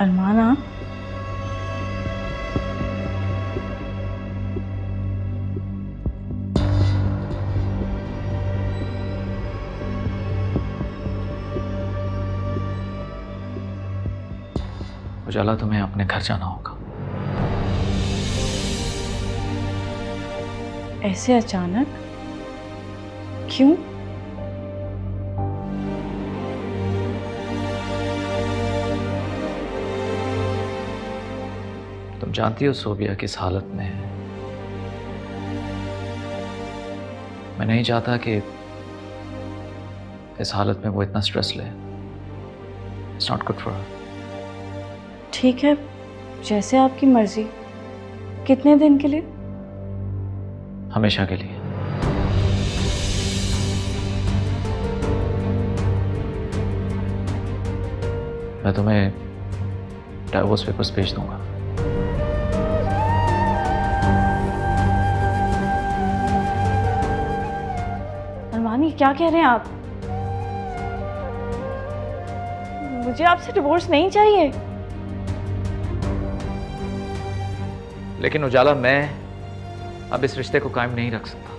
अरमाना, उजाला, तुम्हें अपने घर जाना होगा। ऐसे अचानक क्यों? तुम जानती हो सोबिया किस हालत में है। मैं नहीं चाहता कि इस हालत में वो इतना स्ट्रेस ले। It's not good for her. ठीक है, जैसे आपकी मर्जी। कितने दिन के लिए? हमेशा के लिए। मैं तुम्हें डाइवोर्स पेपर्स भेज दूंगा। अरमानी, क्या कह रहे हैं आप? मुझे आपसे डिवोर्स नहीं चाहिए। लेकिन उजाला, मैं अब इस रिश्ते को कायम नहीं रख सकता।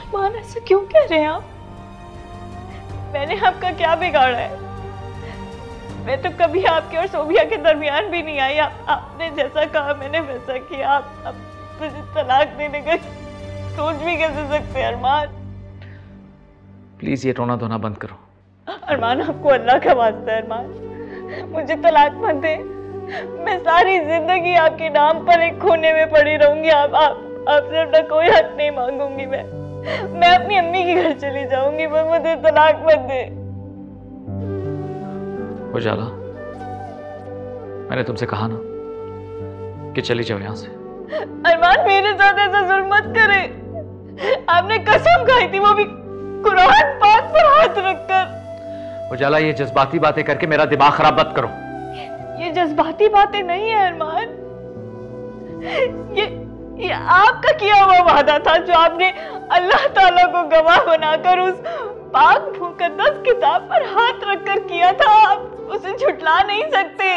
अरमान, ऐसा क्यों कह रहे हैं आप? मैंने आपका क्या बिगाड़ा है? मैं तो कभी आपके और सोबिया के दरमियान भी नहीं आई। आपने जैसा कहा मैंने वैसा किया। आप मुझे तलाक देने का सोच भी कैसे सकते हैं अरमान? प्लीज ये रोना धोना बंद करो। अरमान, आपको अल्लाह का वास्ता है अरमान, मुझे तलाक मत दे। मैं सारी जिंदगी आपके नाम पर एक खोने में पड़ी रहूंगी। आपसे अपना कोई हक नहीं मांगूंगी। मैं अपनी अम्मी के घर चली जाऊंगी। मुझे तलाक मत दे। उजाला, मैंने तुमसे कहा ना कि चली जाओ यहां से। अरमान, मेरे साथ ऐसा जुल्म मत करे। आपने कसम खाई थी, वो भी कुरान पाक पर हाथ रखकर। उजाला, ये जज्बाती बातें करके मेरा दिमाग खराब मत करो। ये जज्बाती बातें नहीं है अरमान। ये आपका किया हुआ वादा था जो आपने अल्लाह ताला को गवाह बनाकर उस पाक मुकद्दस किताब पर हाथ रखकर किया था। आप उसे झुठला नहीं सकते।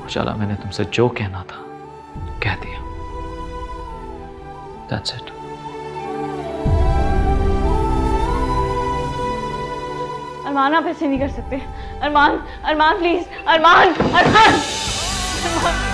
उजाला, मैंने तुमसे जो कहना था कह दिया। That's it. अरमान, आप ऐसे नहीं कर सकते। अरमान, अरमान प्लीज, अरमान, अरमान, अरमान।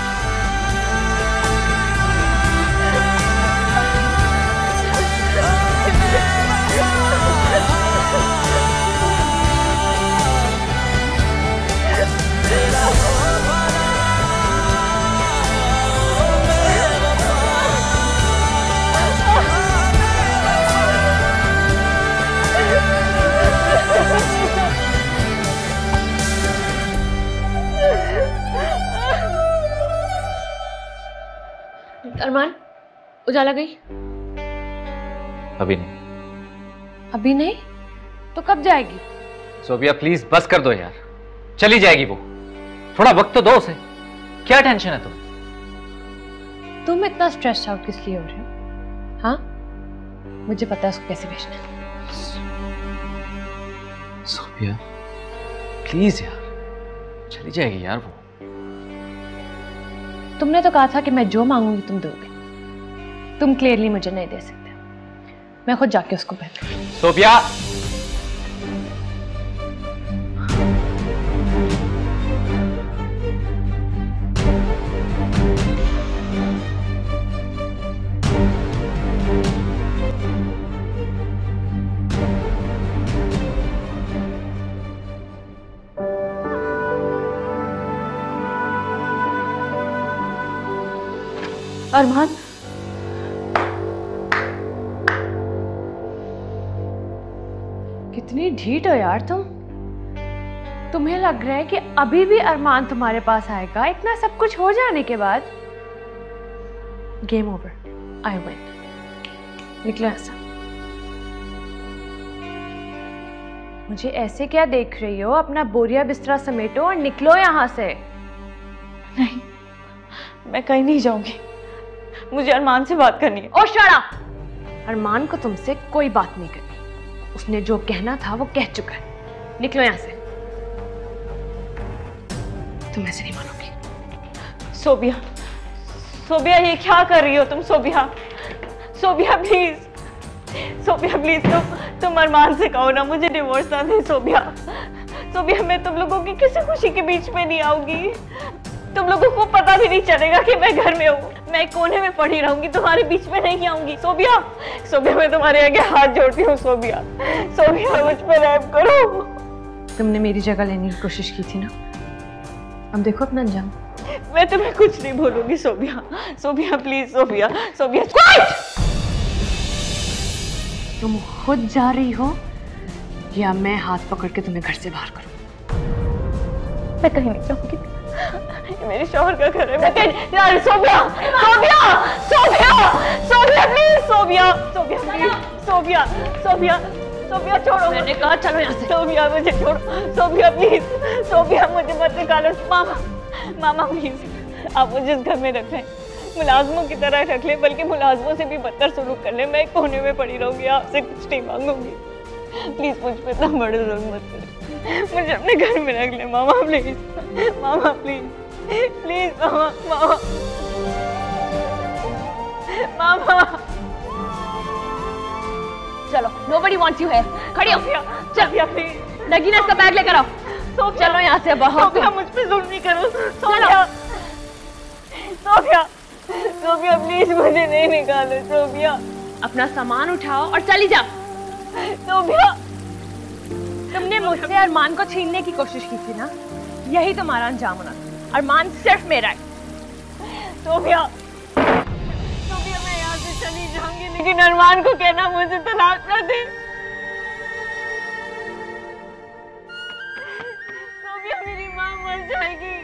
अरमान, उजाला गई? अभी नहीं। अभी नहीं? तो कब जाएगी? सोबिया, प्लीज बस कर दो यार। चली जाएगी वो। थोड़ा वक्त तो दो उसे। क्या टेंशन है तुम इतना स्ट्रेस आउट किस लिए हो रहे हो? हाँ, मुझे पता है उसको कैसे भेजना है। सोबिया, प्लीज यार, चली जाएगी यार वो। तुमने तो कहा था कि मैं जो मांगूंगी तुम दोगे। तुम क्लियरली मुझे नहीं दे सकते। मैं खुद जाके उसको पहनूंगी। सोबिया, अरमान, कितनी ढीठ हो यार तुम। तुम्हें लग रहा है कि अभी भी अरमान तुम्हारे पास आएगा इतना सब कुछ हो जाने के बाद? Game over, I win. निकलो ऐसा। मुझे ऐसे क्या देख रही हो? अपना बोरिया बिस्तरा समेटो और निकलो यहां से। नहीं, मैं कहीं नहीं जाऊंगी। मुझे अरमान से बात करनी है। ओ शट अप! अरमान को तुमसे कोई बात नहीं करनी। उसने जो कहना था वो कह चुका है। निकलो यहां से। तुम ऐसे नहीं मानोगी। सोबिया, सोबिया ये क्या कर रही हो तुम? सोबिया, सोबिया प्लीज, सोबिया प्लीज, तुम अरमान से कहो ना मुझे डिवोर्स ना दे। सोबिया, सोबिया मैं तुम लोगों की किसी खुशी के बीच में नहीं आऊंगी। तुम लोगों को पता भी नहीं चलेगा कि मैं घर में हूँ। मैं कोने में पड़ी रहूंगी, तुम्हारे बीच में नहीं आऊंगी। सोबिया, सोबिया मैं तुम्हारे आगे हाथ जोड़ती हूँ। सोबिया, सोबिया मुझ पर रहम करो। तुमने मेरी जगह लेने की कोशिश की थी ना, अब देखो अपना अंजाम। मैं तुम्हें कुछ नहीं बोलूंगी सोबिया। सोबिया प्लीज, सोबिया, सोबिया। तुम खुद जा रही हो या मैं हाथ पकड़ के तुम्हें घर से बाहर करूं? मैं कहीं नहीं जाऊंगी, ये मेरे शौहर का घर है। मैं कहीं यार, सोबिया, सोबिया, सोबिया, सोबिया प्लीज, सोबिया, सोबिया प्लीज, सोबिया, सोबिया, सोबिया छोड़ो। मैंने कहा चलो यहाँ से। सोबिया मुझे छोड़ो, सोबिया प्लीज, सोबिया मुझे मत निकालो। मामा, मामा प्लीज आप मुझे इस घर में रख लें, मुलाजमों की तरह रख लें, बल्कि मुलाजमों से भी बदतर सलूक कर लें। मैं कोने में पड़ी रहूंगी, आपसे कुछ नहीं मांगूंगी। प्लीज मुझ पे इतना बड़े जुल्म मत करें, मुझे अपने घर में रख ले मामा प्लीज, मामा प्लीज, प्लीज मामा, मामा, मामा। चलो, nobody wants you here. खड़ी हो। सोबिया प्लीज, नगीना इसका बैग लेकर आओ। सोबिया, चलो यहाँ से बाहर। सोबिया मुझ पे जुल्म नहीं करो। सोबिया, सोबिया, सोबिया प्लीज मुझे नहीं निकालो। सोबिया, अपना सामान उठाओ और चली जाओ। सोबिया, तुमने मुझसे अरमान को छीनने की कोशिश की थी ना, यही तुम्हारा अंजाम होना था। अरमान सिर्फ मेरा है। सोबिया, सोबिया मैं यहाँ से चली जाऊंगी, लेकिन अरमान को कहना मुझे तलाक ना दे। सोबिया मेरी माँ मर जाएगी,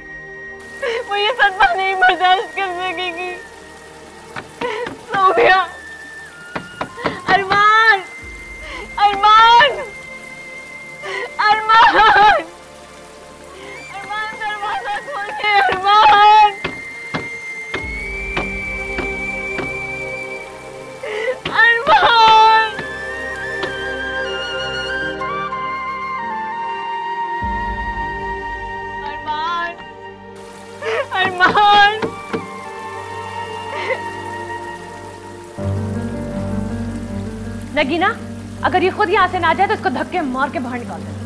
वो ये सदमा नहीं बर्दाश्त कर सकेगी। सोबिया, अरमान, अरमान, अरमान, अरमान दरवाजा खोल के। अरमान, अरमान, अरमान, अरमान। नगीना, अगर ये खुद यहाँ से ना जाए तो इसको धक्के मार के बाहर निकाल देना।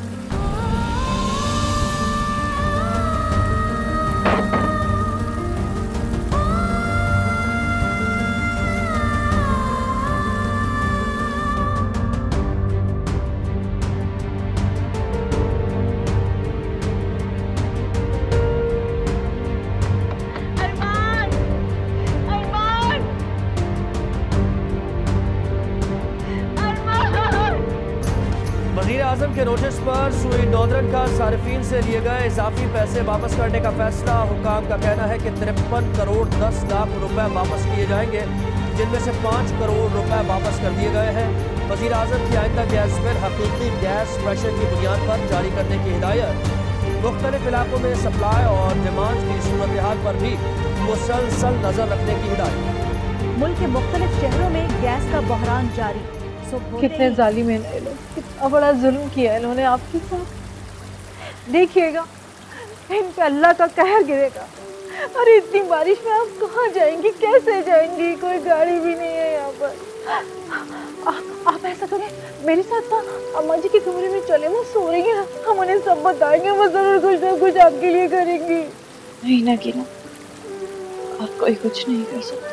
वज़ीर-ए-आज़म के नोटिस पर सुई नॉर्दर्न का सार्फिन से लिए गए इजाफी पैसे वापस करने का फैसला। हुकाम का कहना है कि 53 करोड़ 10 लाख रुपए वापस किए जाएंगे, जिनमें से 5 करोड़ रुपए वापस कर दिए गए हैं। वज़ीर-ए-आज़म की आइंदा गैस बिल हकीकी गैस प्रेशर की बुनियाद पर जारी करने की हिदायत। मुख्तलिफ इलाकों में सप्लाई और डिमांड की सूरत हाल पर भी मुसलसल नजर रखने की हिदायत। मुल्क के मुख्तलिफ शहरों में गैस का बहरान जारी। कितने जालिम हैं ये लोग, कितना बड़ा जुल्म किया है इन्होंने आपके साथ। देखिएगा इन पे अल्लाह का कहर गिरेगा। अरे इतनी बारिश में आप कहाँ जाएंगी, कैसे जाएंगी? कोई गाड़ी भी नहीं है यहाँ पर। आप ऐसा करें, मेरे साथ ना अम्मा जी के कमरे में चले, वो सो रही है, हम उन्हें सब बताएंगे, वो जरूर कुछ ना कुछ आपके लिए करेंगी। नहीं ना गिना, आप कोई कुछ नहीं कर सकते।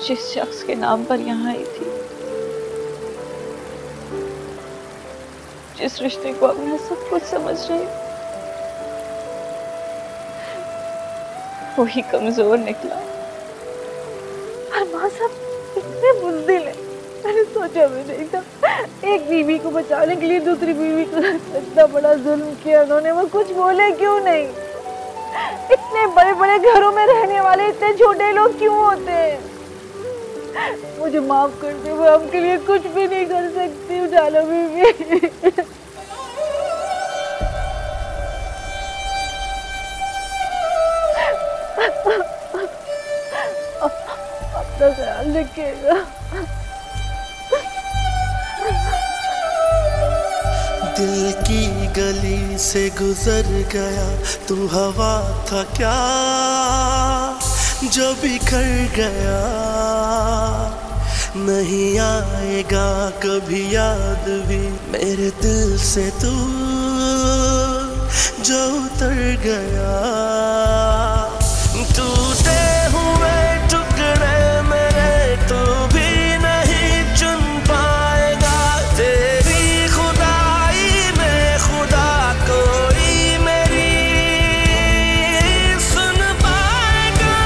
जिस शख्स के नाम पर यहाँ आई थी, जिस रिश्ते को अब मैं सब कुछ समझ रही, वही कमजोर निकला। अरमान साहब इतने बुज़दिल है, मैंने सोचा भी नहीं था। एक बीवी को बचाने के लिए दूसरी बीवी को इतना बड़ा जुल्म किया उन्होंने। वो कुछ बोले क्यों नहीं? इतने बड़े बड़े घरों में रहने वाले इतने छोटे लोग क्यों होते हैं? मुझे माफ कर दे, वो आपके लिए कुछ भी नहीं कर सकती। उजाला बीवी, अपना ख्याल रखिएगा। दिल की गली से गुजर गया तू हवा था क्या जो बिखर गया, नहीं आएगा कभी याद भी मेरे दिल से तू जो उतर गया। टूटे हुए टुकड़े मेरे तू भी नहीं चुन पाएगा, तेरी खुदाई में खुदा कोई मेरी सुन पाएगा।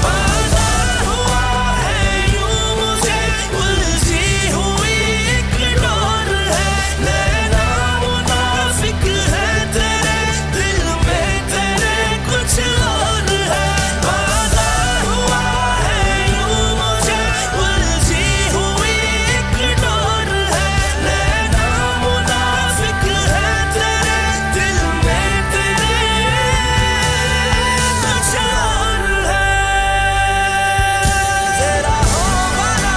वादा हुआ है यूं मुझे उलझी हुई एक डोर है, नैना मुनाफिक है तेरे दिल में तेरे कुछ और है। वादा हुआ है यूं मुझे उलझी हुई एक डोर है, नैना मुनाफिक है तेरे दिल में तेरे कुछ और है। तेरा हो वाला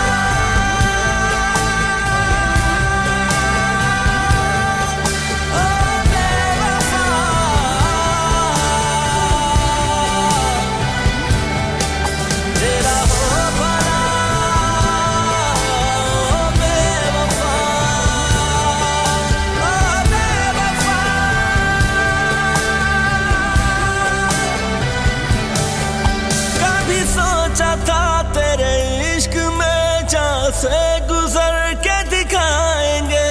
ओ बेवफा, तेरा हो वाला ओ बेवफा, ओ बेवफा। कभी सोचा था तेरे इश्क में जहाँ से गुजर के दिखाएंगे,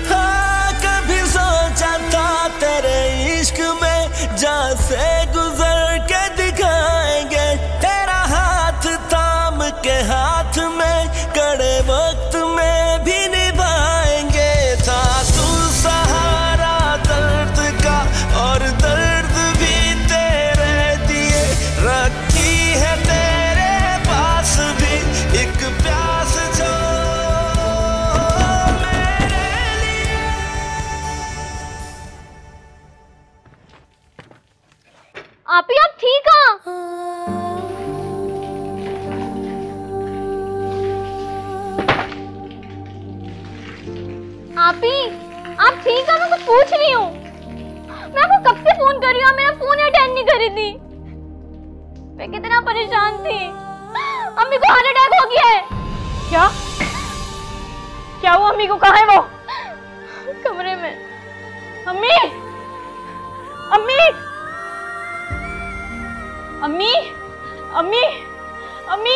हाँ कभी सोचा था तेरे इश्क में जहाँ से गुजर के दिखाएंगे। तेरा हाथ थाम के हाथ में कड़े वक्त में भी निभाएंगे। था तू सहारा दर्द का और दर्द भी तेरे दिए, रखी है तेरे पास भी एक प्यास जो मेरे लिए। आप ही, आप ठीक हो? आप ही, आप ठीक हो? मैं कुछ पूछ रही हूँ। मैं आपको कब से फोन कर रही हूँ, मेरा फोन अटेंड नहीं कर रही थी। मैं कितना परेशान थी। अम्मी को हार्ट अटैक हो गया है। क्या क्या हुआ अम्मी को? कहाँ है वो? कमरे में। अम्मी अम्मी अम्मी अम्मी अम्मी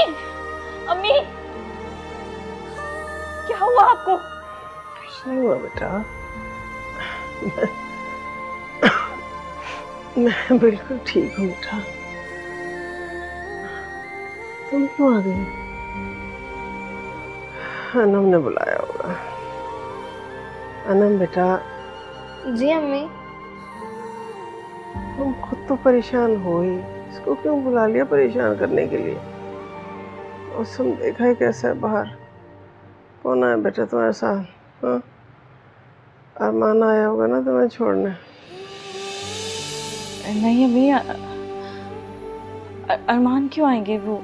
अम्मी, क्या हुआ आपको? कुछ नहीं हुआ बेटा, मैं बिल्कुल ठीक हूँ बेटा। तुम क्यों आ गई? अनम ने बुलाया होगा। अनम बेटा। जी अम्मी। तुम खुद तो परेशान हो ही, इसको क्यों बुला लिया परेशान करने के लिए? मौसम देखा है कैसा है बाहर। कौन आया बेटा तुम्हारे साथ? हाँ, अरमान आया होगा ना तुम्हें छोड़ने? नहीं अम्मी, अरमान क्यों आएंगे? वो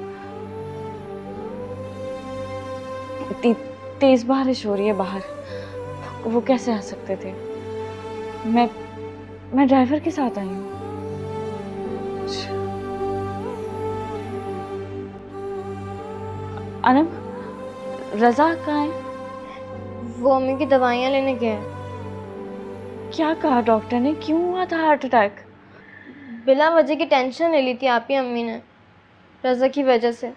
इतनी तेज बारिश हो रही है बाहर, वो कैसे आ सकते थे? मैं ड्राइवर के साथ आई हूँ। अनम, रजा कहाँ है? वो अम्मी की दवाइयाँ लेने गए हैं। क्या कहा डॉक्टर ने? क्यों हुआ था हार्ट अटैक? बिला वजह की टेंशन ले ली थी आप ही अम्मी ने, रजा की वजह से।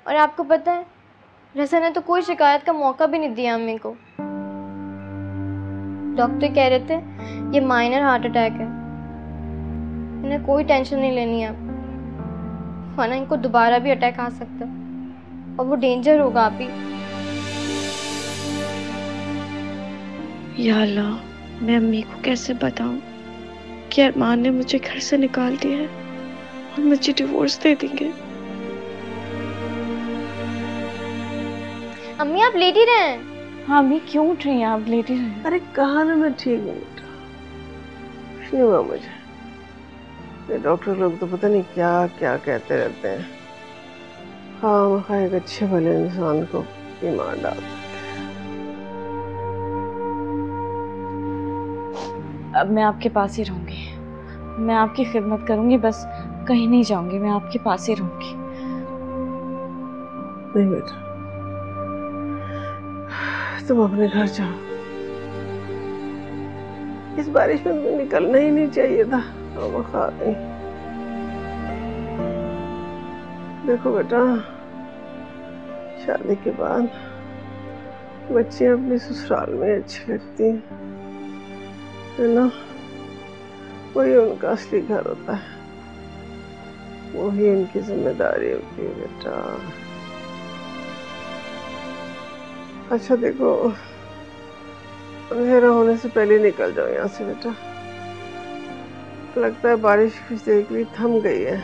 और आपको पता है, रजा ने तो कोई शिकायत का मौका भी नहीं दिया अम्मी को। डॉक्टर कह रहे थे ये माइनर हार्ट अटैक है, इन्हें कोई टेंशन नहीं लेनी है, वरना इनको दोबारा भी अटैक आ सकता है और वो डेंजर होगा आप ही। या अल्लाह, मैं अम्मी को कैसे बताऊं कि अरमान ने मुझे घर से निकाल दिया है और मुझे डिवोर्स दे देंगे। अम्मी आप लेट ही रहे हैं। हाँ अम्मी, क्यों उठ रही हैं आप? लेट ही रहे। अरे कहा ना मैं ठीक हूँ बेटा, कुछ नहीं हुआ मुझे। ये डॉक्टर लोग तो पता नहीं क्या क्या कहते रहते हैं। हाँ, एक अच्छे भले इंसान को बीमार डाल देते। अब मैं आपके पास ही रहूंगी, मैं आपकी खिदमत करूंगी, बस कहीं नहीं जाऊंगी, मैं आपके पास ही रहूंगी। नहीं बेटा, तुम अपने घर जाओ। इस बारिश में तुम्हें निकलना ही नहीं चाहिए था। नहीं। देखो बेटा, शादी के बाद बच्चियां अपने ससुराल में अच्छी लगती हैं, है ना? वही उनका असली घर होता है, वही उनकी जिम्मेदारी होती है बेटा। अच्छा देखो, अंधेरा होने से पहले निकल जाओ यहाँ से बेटा। लगता है बारिश कुछ देर के लिए थम गई है,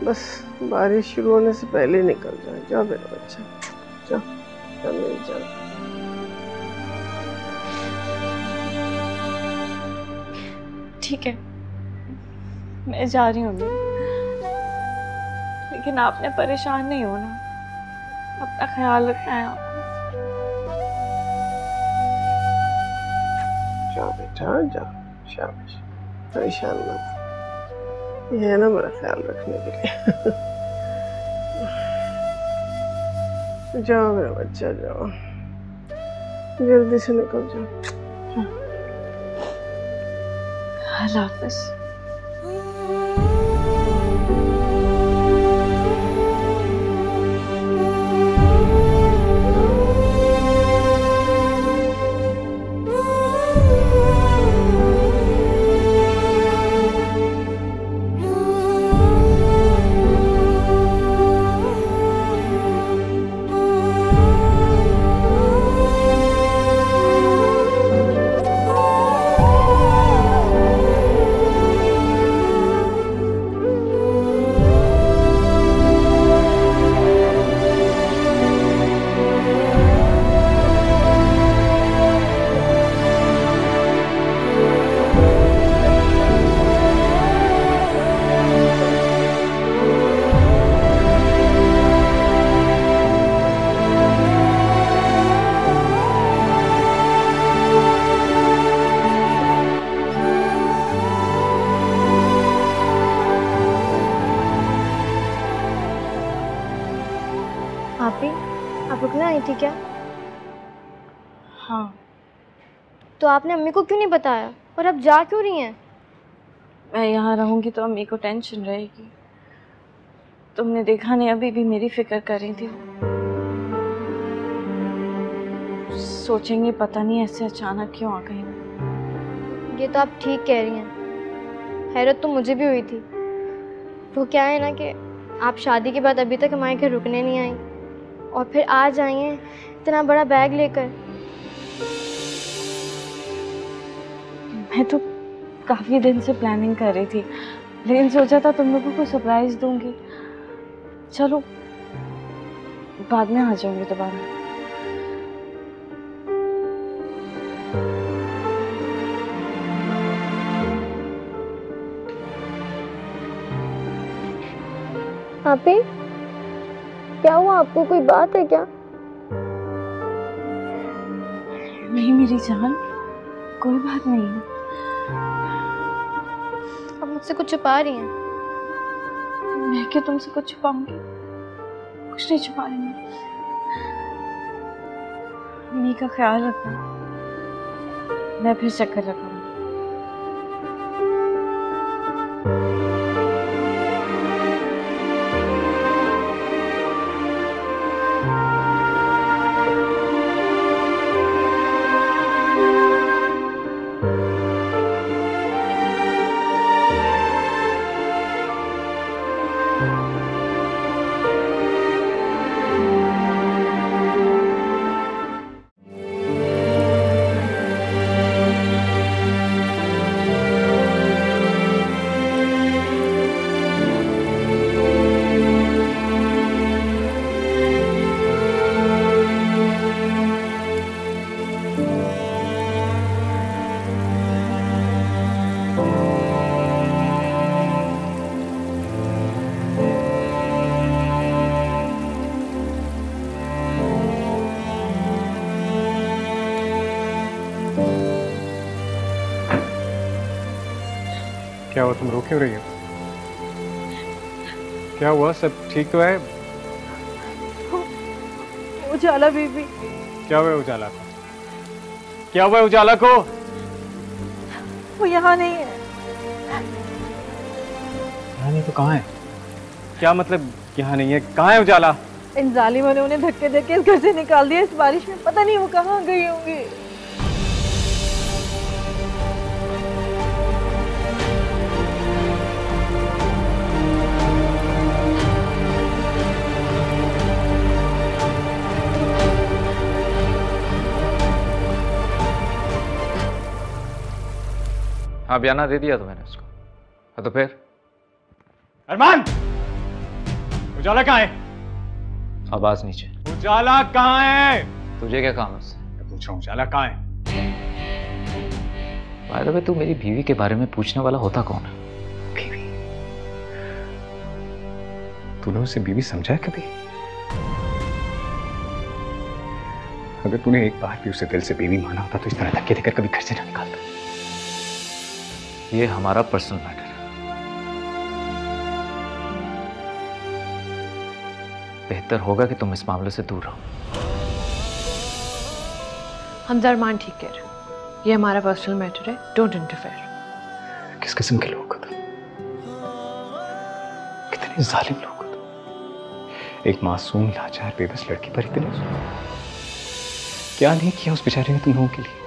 बस बारिश शुरू होने से पहले निकल जाओ। जाओ मेरा बच्चा, जाओ जाओ मेरी जान। ठीक है, मैं जा रही हूँ, लेकिन आपने परेशान नहीं होना, अपना ख्याल रखना है आपको। जाओ बेटा जाओ, शाबाश, परेशान मत। ये है ना मेरा ख्याल रखने के लिए। जाओ मेरा बच्चा, जाओ, जल्दी से निकल जाओ। अल्लाह हाफ़िज़। आप रुकना आई थी क्या? हाँ। तो आपने अम्मी को क्यों नहीं बताया, और अब जा क्यों रही हैं? मैं यहाँ रहूँगी तो अम्मी को टेंशन रहेगी। तुमने देखा नहीं, अभी भी मेरी फिक्र कर रही थी। सोचेंगे पता नहीं ऐसे अचानक क्यों आ गई। ये तो आप ठीक कह रही हैं, हैरत तो मुझे भी हुई थी। वो क्या है ना कि आप शादी के बाद अभी तक हमारे घर रुकने नहीं आई, और फिर आज आई हैं इतना बड़ा बैग लेकर। मैं तो काफ़ी दिन से प्लानिंग कर रही थी, लेकिन सोचा था तुम लोगों को सरप्राइज दूंगी। चलो बाद में आ जाऊंगी दोबारा। आपी, क्या हुआ आपको, कोई बात है क्या? नहीं मेरी जान, कोई बात नहीं। आप मुझसे कुछ छुपा रही हैं? मैं क्या तुमसे कुछ छुपाऊंगी? कुछ नहीं छुपा रही मैं। अम्मी का ख्याल रखना, मैं फिर चक्कर लगाऊंगी। क्या हुआ, तुम रो क्यों रही हो? क्या हुआ, सब ठीक तो है? उजाला बीबी। क्या हुआ उजाला को? क्या हुआ उजाला को? वो यहाँ नहीं है। यहाँ नहीं तो कहाँ है? क्या मतलब यहाँ नहीं है? कहाँ है उजाला? इन जालिमों ने उन्हें धक्के देके इस घर से निकाल दिया इस बारिश में। पता नहीं वो कहाँ गई होंगी। हाँ, बयाना दे दिया तो मैंने उसको। हाँ तो फिर? अरमान, उजाला कहाँ है? आवाज नीचे। उजाला कहाँ है? तुझे क्या काम है उससे? पूछ रहा हूँ, उजाला कहाँ है? बाय द वे, तू मेरी बीवी के बारे में पूछने वाला होता कौन है? बीवी? तूने उसे बीवी समझा है कभी? अगर तूने एक बार भी उसे दिल से बीवी माना होता तो इस तरह धक्के देकर कभी घर से ना निकालता। ये हमारा पर्सनल मैटर है। बेहतर होगा कि तुम इस मामले से दूर रहो। हम अरमान ठीक कह रहे हैं, ये हमारा पर्सनल मैटर है, डोंट इंटरफेयर। किस किस्म के लोग हो तुम? कितने जालिम लोग हो तुम? एक मासूम लाचार बेबस लड़की पर इतने क्या नहीं किया उस बेचारे ने तुम लोगों के लिए?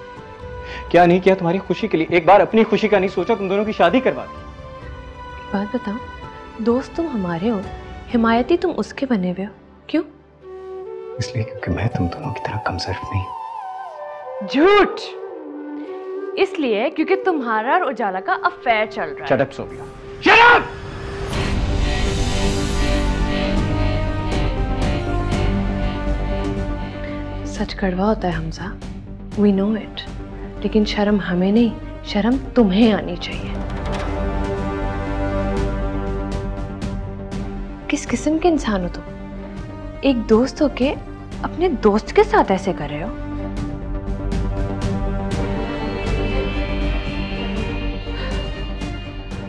क्या नहीं किया तुम्हारी खुशी के लिए? एक बार अपनी खुशी का नहीं सोचा, तुम दोनों की शादी करवा दी। बात बताओ, दोस्त तुम हमारे हो, हिमायती तुम उसके बने हुए हो, क्यों? इसलिए क्योंकि मैं तुम दोनों की तरह कमजोर नहीं। झूठ। इसलिए क्योंकि तुम्हारा और उजाला का अफेयर चल रहा है। Shut up Sophia, shut up! सच कड़वा होता है हमजा, वी नो इट, लेकिन शर्म हमें नहीं, शर्म तुम्हें आनी चाहिए। किस किस्म के इंसान हो तुम? एक दोस्त होके अपने दोस्त के साथ ऐसे कर रहे हो?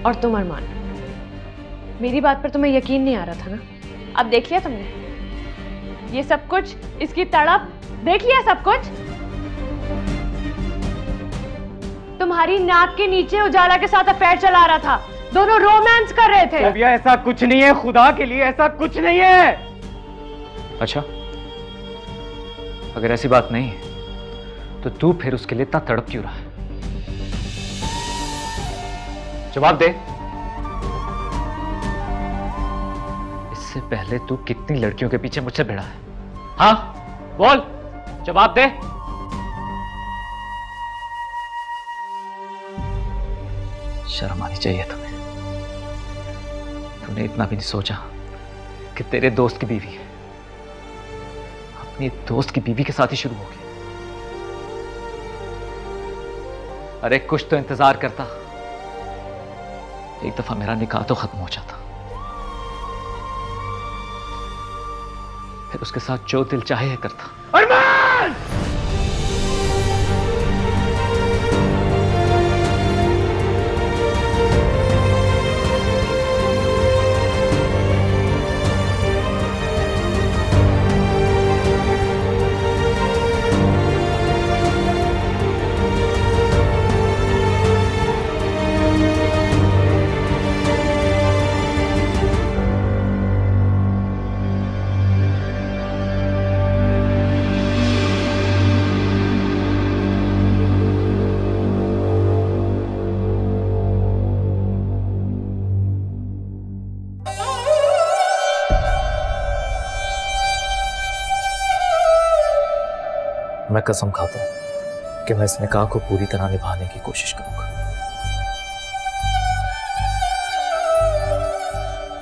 और तुम अरमान, मेरी बात पर तुम्हें यकीन नहीं आ रहा था ना? अब देख लिया तुमने ये सब कुछ, इसकी तड़प देख लिया सब कुछ। तुम्हारी नाक के नीचे उजाला के साथ अफेयर चला रहा था, दोनों रोमांस कर रहे थे। सोफिया, ऐसा कुछ नहीं है, खुदा के लिए ऐसा कुछ नहीं है। अच्छा, अगर ऐसी बात नहीं है तो तू फिर उसके लिए इतना तड़प क्यों रहा है? जवाब दे। इससे पहले तू कितनी लड़कियों के पीछे मुझसे भिड़ा है? हाँ बोल, जवाब दे। शर्म आनी चाहिए तुम्हें। तूने इतना भी नहीं सोचा कि तेरे दोस्त की बीवी अपनी दोस्त की बीवी के साथ ही शुरू होगी। अरे कुछ तो इंतजार करता, एक दफा मेरा निकाह तो खत्म हो जाता, फिर उसके साथ जो दिल चाहे है करता। अरमान! मैं कसम खाता हूं कि मैं इस निकाह को पूरी तरह निभाने की कोशिश करूंगा।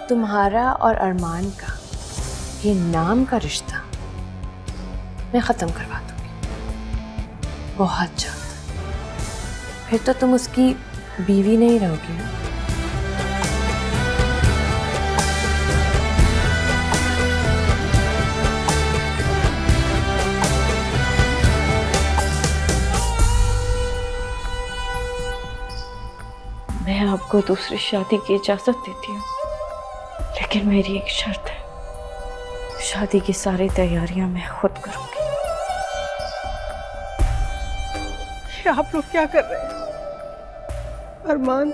तुम्हारा और अरमान का ये नाम का रिश्ता मैं खत्म करवा दूंगी, बहुत जल्द। फिर तो तुम उसकी बीवी नहीं रहोगी ना। मैं मैं आपको दूसरी शादी की इजाजत देती हूँ, लेकिन मेरी एक शर्त है, शादी की सारी तैयारियां मैं खुद करूंगी। ये आप लोग क्या कर रहे हैं? अरमान,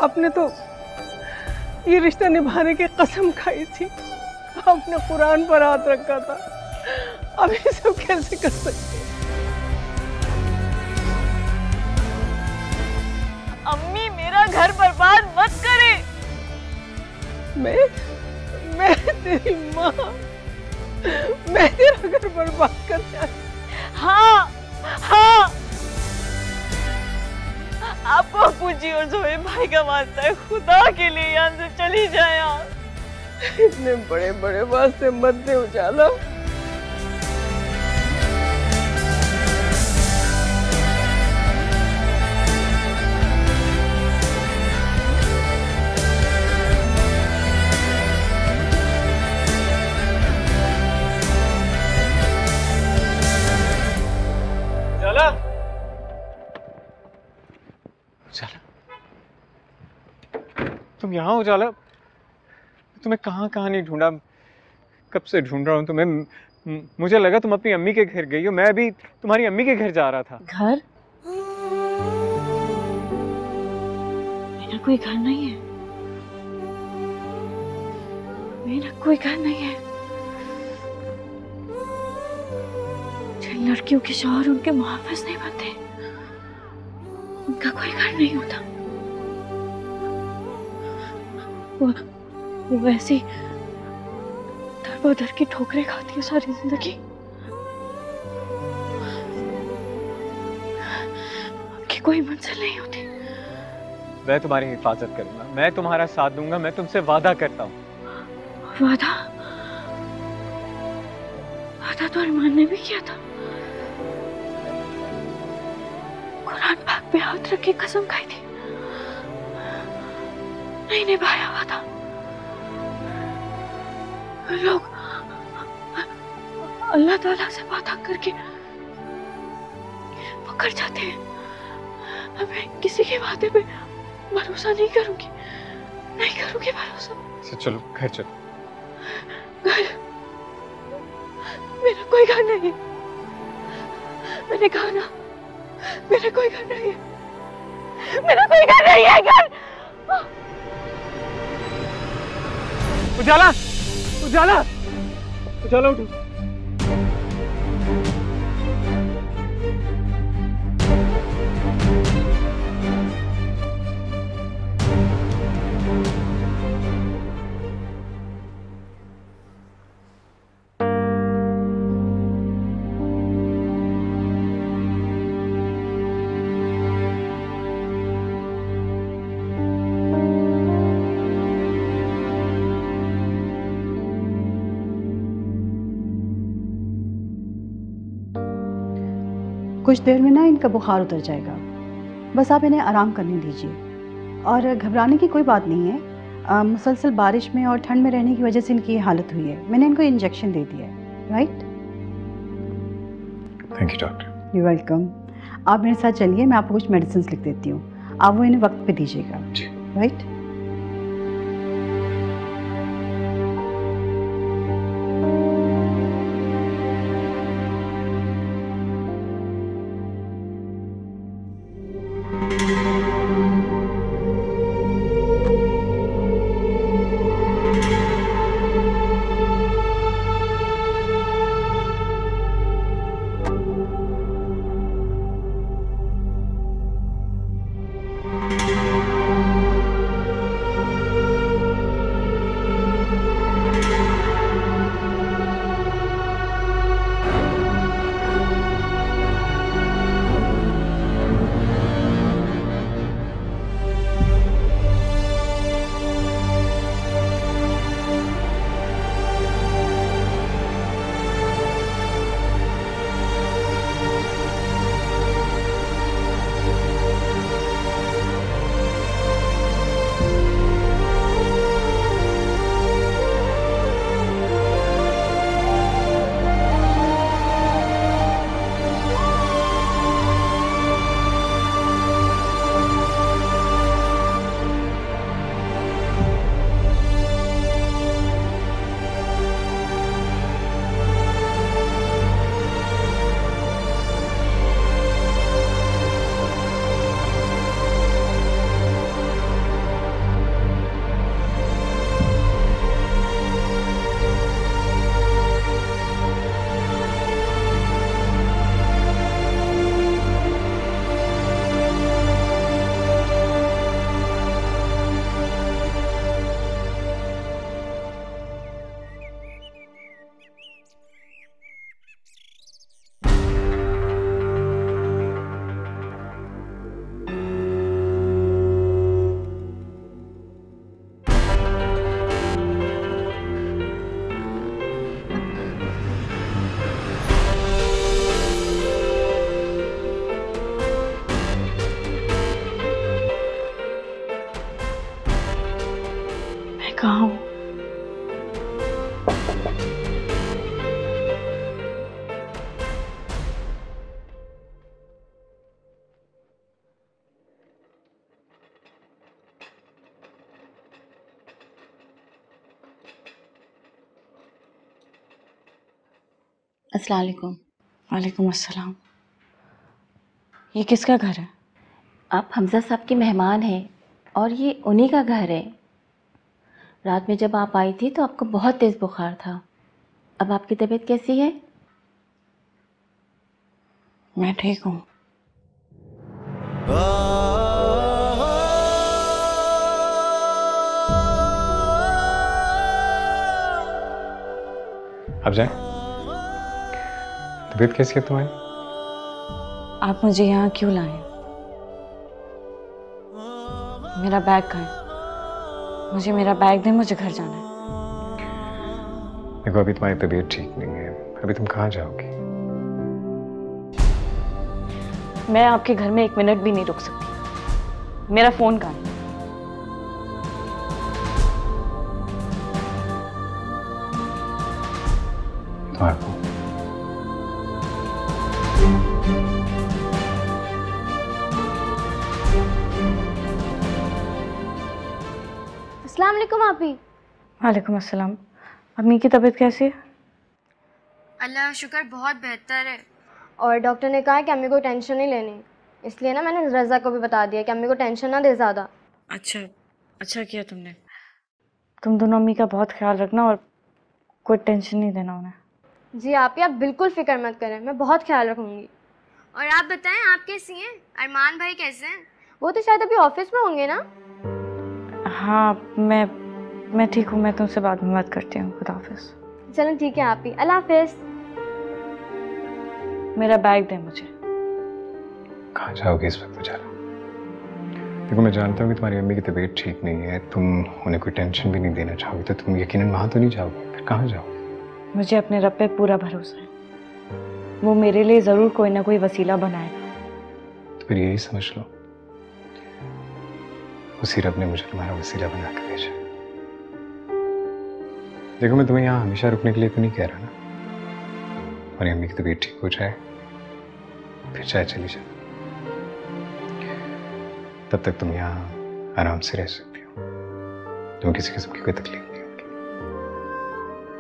आपने तो ये रिश्ता निभाने की कसम खाई थी, आपने कुरान पर हाथ रखा था, अब ये सब कैसे कर सकते? अम्मी, मेरा घर बर्बाद मत करे। मैं तेरी माँ, मैं तेरा घर बर्बाद करने आई? हाँ हाँ, आपको अपूजी और जोए भाई का वास्ता है, खुदा के लिए यहाँ से चली जाए आप। इतने बड़े बड़े वास्ते मत दे उजाला। तुम यहाँ उजाला? तुम्हें कहाँ कहाँ नहीं ढूंढा, कब से ढूंढ रहा हूँ तुम्हें। मुझे लगा तुम अपनी अम्मी के घर गई हो, मैं अभी तुम्हारी अम्मी के घर जा रहा था। घर? मेरा कोई घर नहीं है, मेरा कोई घर नहीं है। जिन लड़कियों के शौहर उनके मुहाफिज नहीं बनते, उनका कोई घर नहीं होता। वो वैसी दर की ठोकरें खाती है सारी जिंदगी। उनकी कोई मंजिल नहीं होती। मैं तुम्हारी हिफाजत करूंगा, मैं तुम्हारा साथ दूंगा, मैं तुमसे वादा करता हूँ। वादा? वादा तो अरमान ने भी किया था, कुरान पाक पे हाथ रख के कसम खाई थी, नहीं निभाया वादा। लोग अल्लाह ताला से वादा करके पकड़ जाते हैं। मैं किसी के वादे पे भरोसा नहीं करूंगी, नहीं करूंगी भरोसा। चलो घर चलो। घर? मेरा कोई घर नहीं है, मैंने कहा ना, मेरा कोई घर नहीं है, मेरा कोई घर नहीं है। घर उजाला, उजाला, उजाला उठो। कुछ देर में ना इनका बुखार उतर जाएगा, बस आप इन्हें आराम करने दीजिए। और घबराने की कोई बात नहीं है, मुसलसल बारिश में और ठंड में रहने की वजह से इनकी हालत हुई है। मैंने इनको इंजेक्शन दे दिया है। Right? Thank you doctor. You welcome. आप मेरे साथ चलिए, मैं आपको कुछ मेडिसिन लिख देती हूँ, आप वो इन्हें वक्त पे दीजिएगा। राइट? कहाँ हूँ? अस्सलाम वालेकुम। वालेकुम अस्सलाम। ये किसका घर है? आप हमजा साहब की मेहमान हैं और ये उन्हीं का घर है। रात में जब आप आई थी तो आपको बहुत तेज़ बुखार था। अब आपकी तबीयत कैसी है? मैं ठीक हूँ। अब जाए? तबीयत कैसी है तुम्हारी? आप मुझे यहाँ क्यों लाए? मेरा बैग कहाँ है? मुझे मेरा बैग दे, मुझे घर जाना है। देखो अभी तुम्हारी तबीयत ठीक नहीं है, अभी तुम कहाँ जाओगी? मैं आपके घर में 1 मिनट भी नहीं रुक सकती। मेरा फोन कहाँ है? तुम्हारा फोन? अस्सलाम वालेकुम आपी। वालेकुम अस्सलाम। अम्मी की तबीयत कैसी है? अल्लाह शुक्र बहुत बेहतर है। और डॉक्टर ने कहा कि अम्मी को टेंशन नहीं लेनी, इसलिए ना मैंने रज़ा को भी बता दिया कि अम्मी को टेंशन ना दे ज़्यादा। अच्छा किया तुमने। तुम दोनों अम्मी का बहुत ख्याल रखना और कोई टेंशन नहीं देना उन्हें। जी आपी, आप बिल्कुल फ़िक्र मत करें, मैं बहुत ख्याल रखूँगी। और आप बताएं, आप कैसी हैं? अरमान भाई कैसे हैं? वो तो शायद अभी ऑफिस में होंगे ना? हाँ, मैं ठीक हूँ। मैं तुमसे बाद में बात करती हूँ। खुदा हाफिज़। चलो ठीक है आपी, अल्लाह हाफिज़। मेरा बैग दे मुझे। कहाँ जाओगे इस वक्त बेचारा? देखो मैं जानता हूँ कि तुम्हारी अम्मी की तबीयत ठीक नहीं है, तुम उन्हें कोई टेंशन भी नहीं देना चाहोगे, तो तुम यकीनन वहाँ तो नहीं जाओगे, फिर कहाँ जाओगे? मुझे अपने रब पे पूरा भरोसा है, वो मेरे लिए ज़रूर कोई ना कोई वसीला बनाएगा। तो फिर यही समझ लो, उसी रब ने मुझे तुम्हारा वसीला बना कर भेजा। देखो मैं तुम्हें यहाँ हमेशा रुकने के लिए तो नहीं कह रहा ना, तुम्हारी अम्मी की तबीयत ठीक हो जाए फिर चाहे चली जाए, तब तक तुम यहाँ आराम से रह सकती हो, तुम्हें किसी किस्म की कोई तकलीफ नहीं होगी।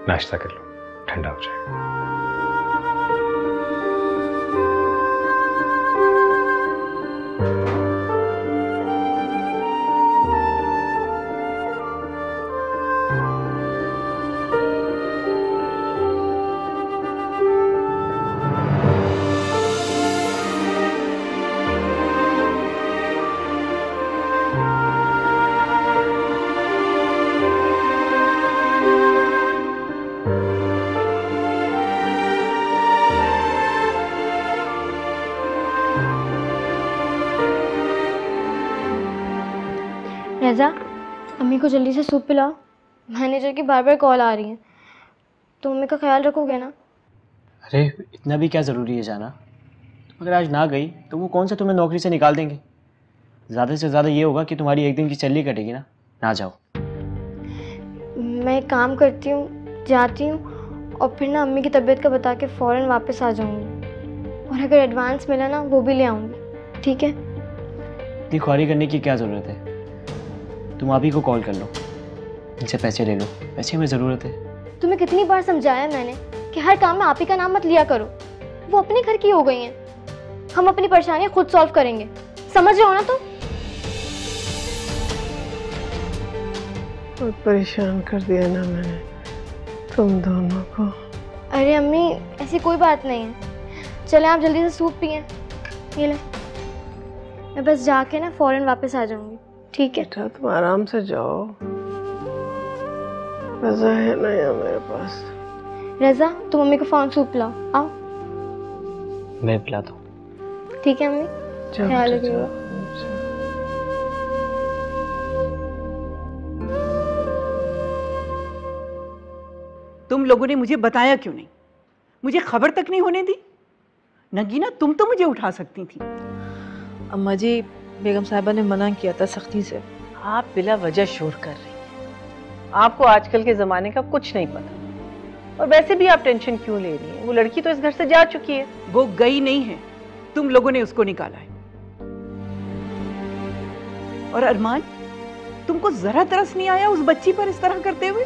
नाश्ता कर लो, ठंडा हो जाएगा। रज़ा, अम्मी को जल्दी से सूप पिलाओ, मैनेजर की बार बार कॉल आ रही है। तो मम्मी का ख्याल रखोगे ना? अरे इतना भी क्या ज़रूरी है जाना? तुम अगर आज ना गई तो वो कौन सा तुम्हें नौकरी से निकाल देंगे। ज़्यादा से ज़्यादा ये होगा कि तुम्हारी एक दिन की सैलरी कटेगी ना जाओ। मैं एक काम करती हूँ, जाती हूँ और फिर ना अम्मी की तबीयत का बता के फ़ौरन वापस आ जाऊँगी, और अगर एडवांस मिला ना वो भी ले आऊँगी, ठीक है? इतनी ख्वारी करने की क्या ज़रूरत है? तुम आप ही को कॉल कर लो, इनसे पैसे ले लो, पैसे में ज़रूरत है। तुम्हें कितनी बार समझाया मैंने कि हर काम में आप ही का नाम मत लिया करो, वो अपने घर की हो गई हैं। हम अपनी परेशानियां खुद सॉल्व करेंगे, समझ रहे हो ना तुम? बहुत परेशान कर दिया ना मैंने तुम दोनों को। अरे अम्मी ऐसी कोई बात नहीं है, चले आप जल्दी से सूप पिए। ये ले, मैं बस जाके ना फ़ौरन वापस आ जाऊंगी, ठीक है? बेटा तुम आराम से जाओ, रज़ा है ना यहाँ मेरे पास। रज़ा तुम मम्मी को फ़ौरन सूप पिलाओ, आओ। मैं पिलाता हूँ। ठीक है अम्मी, ख्याल रखिएगा। तुम लोगों ने मुझे बताया क्यों नहीं? मुझे खबर तक नहीं होने दी। नगीना तुम तो मुझे उठा सकती थी। अम्मा जी, बेगम साहिबा ने मना किया था सख्ती से। आप बिला वजह शोर कर रही हैं। आपको आजकल के जमाने का कुछ नहीं पता। और वैसे भी आप टेंशन क्यों ले रही हैं? वो लड़की तो इस घर से जा चुकी है। वो गई नहीं है, तुम लोगों ने उसको निकाला है। और अरमान, तुमको जरा तरस नहीं आया उस बच्ची पर इस तरह करते हुए?